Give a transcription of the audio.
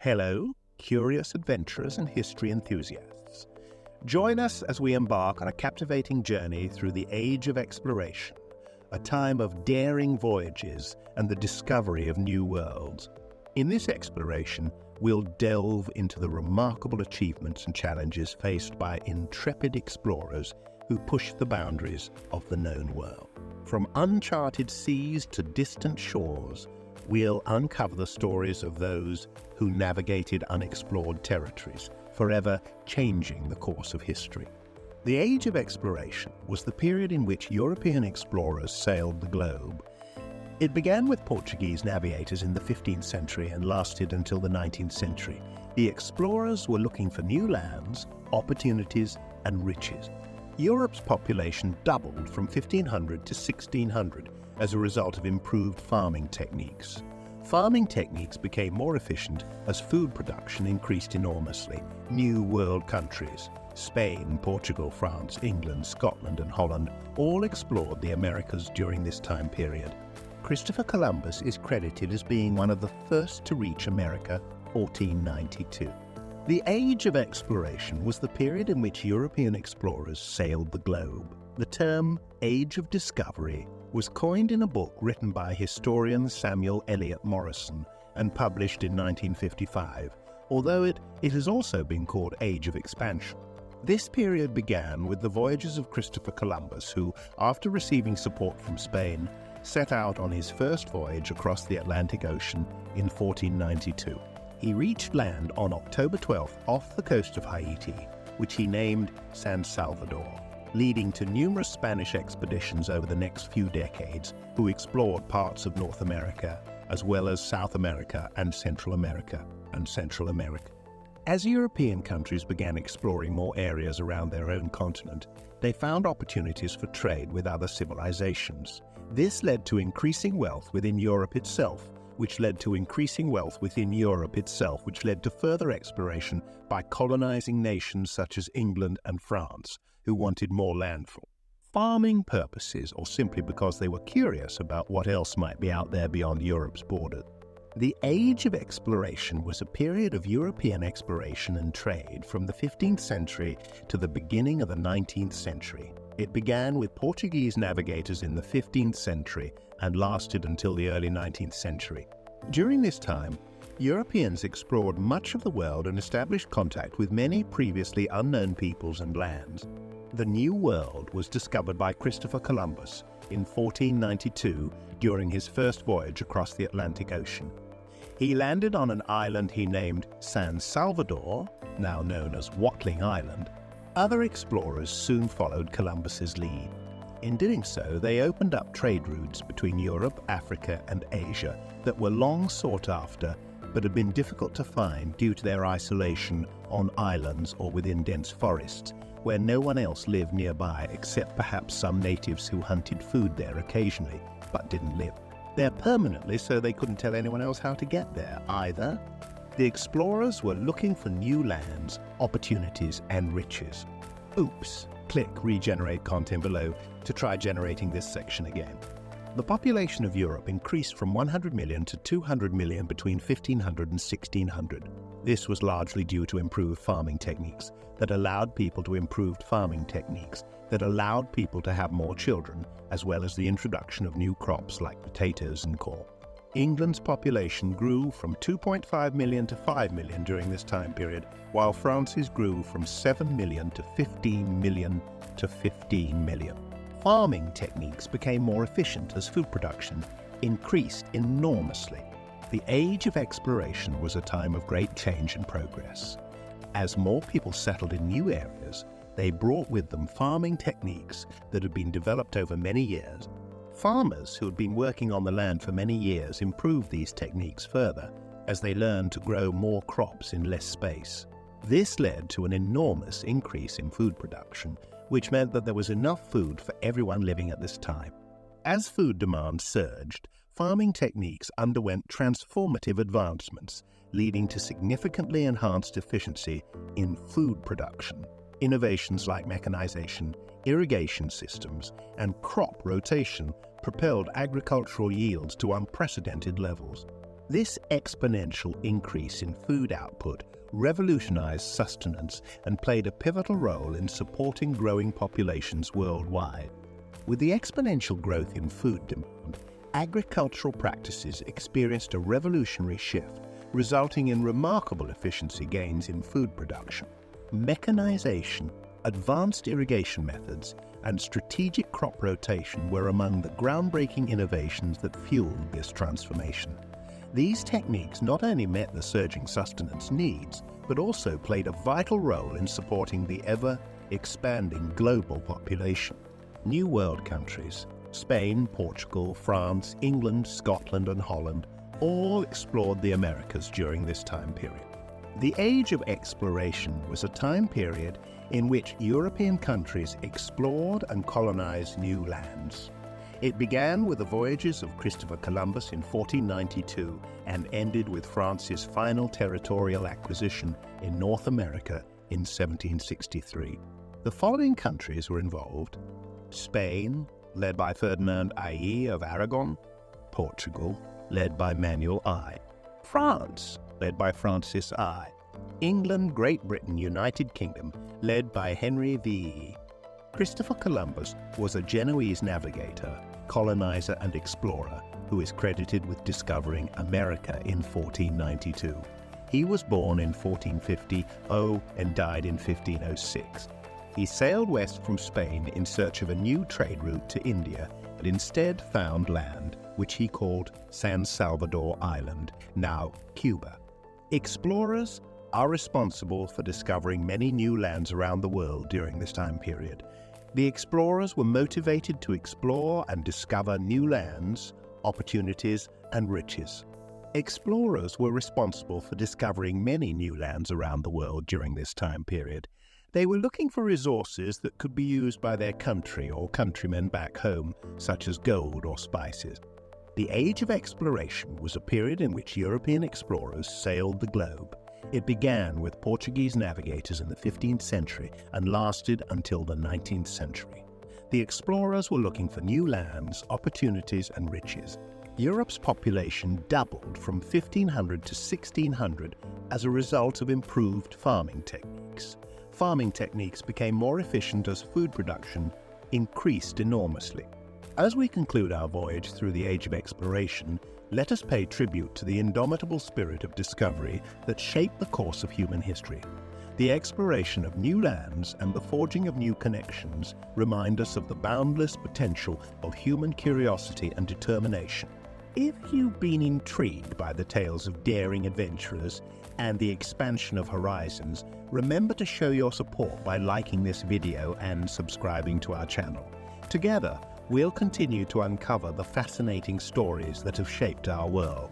Hello, curious adventurers and history enthusiasts. Join us as we embark on a captivating journey through the age of exploration, a time of daring voyages and the discovery of new worlds. In this exploration, we'll delve into the remarkable achievements and challenges faced by intrepid explorers who push the boundaries of the known world. From uncharted seas to distant shores, we'll uncover the stories of those who navigated unexplored territories, forever changing the course of history. The Age of Exploration was the period in which European explorers sailed the globe. It began with Portuguese navigators in the 15th century and lasted until the 19th century. The explorers were looking for new lands, opportunities, and riches. Europe's population doubled from 1500 to 1600 as a result of improved farming techniques. Farming techniques became more efficient as food production increased enormously. New world countries, Spain, Portugal, France, England, Scotland, and Holland, all explored the Americas during this time period. Christopher Columbus is credited as being one of the first to reach America, 1492. The Age of Exploration was the period in which European explorers sailed the globe. The term Age of Discovery was coined in a book written by historian Samuel Eliot Morison and published in 1955, although it has also been called Age of Expansion. This period began with the voyages of Christopher Columbus, who, after receiving support from Spain, set out on his first voyage across the Atlantic Ocean in 1492. He reached land on October 12th off the coast of Haiti, which he named San Salvador, leading to numerous Spanish expeditions over the next few decades who explored parts of North America, as well as South America and Central America. As European countries began exploring more areas around their own continent, they found opportunities for trade with other civilizations. This led to increasing wealth within Europe itself, which led to increasing wealth within Europe itself, which led to further exploration by colonizing nations such as England and France, who wanted more land for farming purposes or simply because they were curious about what else might be out there beyond Europe's borders. The Age of Exploration was a period of European exploration and trade from the 15th century to the beginning of the 19th century. It began with Portuguese navigators in the 15th century and lasted until the early 19th century. During this time, Europeans explored much of the world and established contact with many previously unknown peoples and lands. The New World was discovered by Christopher Columbus in 1492 during his first voyage across the Atlantic Ocean. He landed on an island he named San Salvador, now known as Watling Island. Other explorers soon followed Columbus's lead. In doing so, they opened up trade routes between Europe, Africa, and Asia that were long sought after but had been difficult to find due to their isolation on islands or within dense forests, where no one else lived nearby except perhaps some natives who hunted food there occasionally but didn't live there permanently, so they couldn't tell anyone else how to get there either. The explorers were looking for new lands, opportunities, and riches. Oops, click regenerate content below to try generating this section again. The population of Europe increased from 100 million to 200 million between 1500 and 1600. This was largely due to improved farming techniques that allowed people to have more children, as well as the introduction of new crops like potatoes and corn. England's population grew from 2.5 million to 5 million during this time period, while France's grew from 7 million to 15 million to 15 million. Farming techniques became more efficient as food production increased enormously. The Age of Exploration was a time of great change and progress. As more people settled in new areas, they brought with them farming techniques that had been developed over many years. Farmers who had been working on the land for many years improved these techniques further as they learned to grow more crops in less space. This led to an enormous increase in food production, which meant that there was enough food for everyone living at this time. As food demand surged, farming techniques underwent transformative advancements, leading to significantly enhanced efficiency in food production. Innovations like mechanization, irrigation systems, and crop rotation propelled agricultural yields to unprecedented levels. This exponential increase in food output revolutionized sustenance and played a pivotal role in supporting growing populations worldwide. With the exponential growth in food demand, agricultural practices experienced a revolutionary shift, resulting in remarkable efficiency gains in food production. Mechanization, advanced irrigation methods, and strategic crop rotation were among the groundbreaking innovations that fueled this transformation. These techniques not only met the surging sustenance needs, but also played a vital role in supporting the ever-expanding global population. New World countries, Spain, Portugal, France, England, Scotland, and Holland, all explored the Americas during this time period. The Age of Exploration was a time period in which European countries explored and colonized new lands. It began with the voyages of Christopher Columbus in 1492 and ended with France's final territorial acquisition in North America in 1763. The following countries were involved: Spain, led by Ferdinand I of Aragon; Portugal, led by Manuel I; France, led by Francis I; England, Great Britain, United Kingdom, led by Henry VI. Christopher Columbus was a Genoese navigator, colonizer, and explorer who is credited with discovering America in 1492. He was born in 1450 and died in 1506. He sailed west from Spain in search of a new trade route to India, but instead found land, which he called San Salvador Island, now Cuba. Explorers are responsible for discovering many new lands around the world during this time period. The explorers were motivated to explore and discover new lands, opportunities, and riches. Explorers were responsible for discovering many new lands around the world during this time period. They were looking for resources that could be used by their country or countrymen back home, such as gold or spices. The Age of Exploration was a period in which European explorers sailed the globe. It began with Portuguese navigators in the 15th century and lasted until the 19th century. The explorers were looking for new lands, opportunities, and riches. Europe's population doubled from 1500 to 1600 as a result of improved farming techniques. Farming techniques became more efficient as food production increased enormously. As we conclude our voyage through the Age of Exploration, let us pay tribute to the indomitable spirit of discovery that shaped the course of human history. The exploration of new lands and the forging of new connections remind us of the boundless potential of human curiosity and determination. If you've been intrigued by the tales of daring adventurers and the expansion of horizons, remember to show your support by liking this video and subscribing to our channel. Together, we'll continue to uncover the fascinating stories that have shaped our world.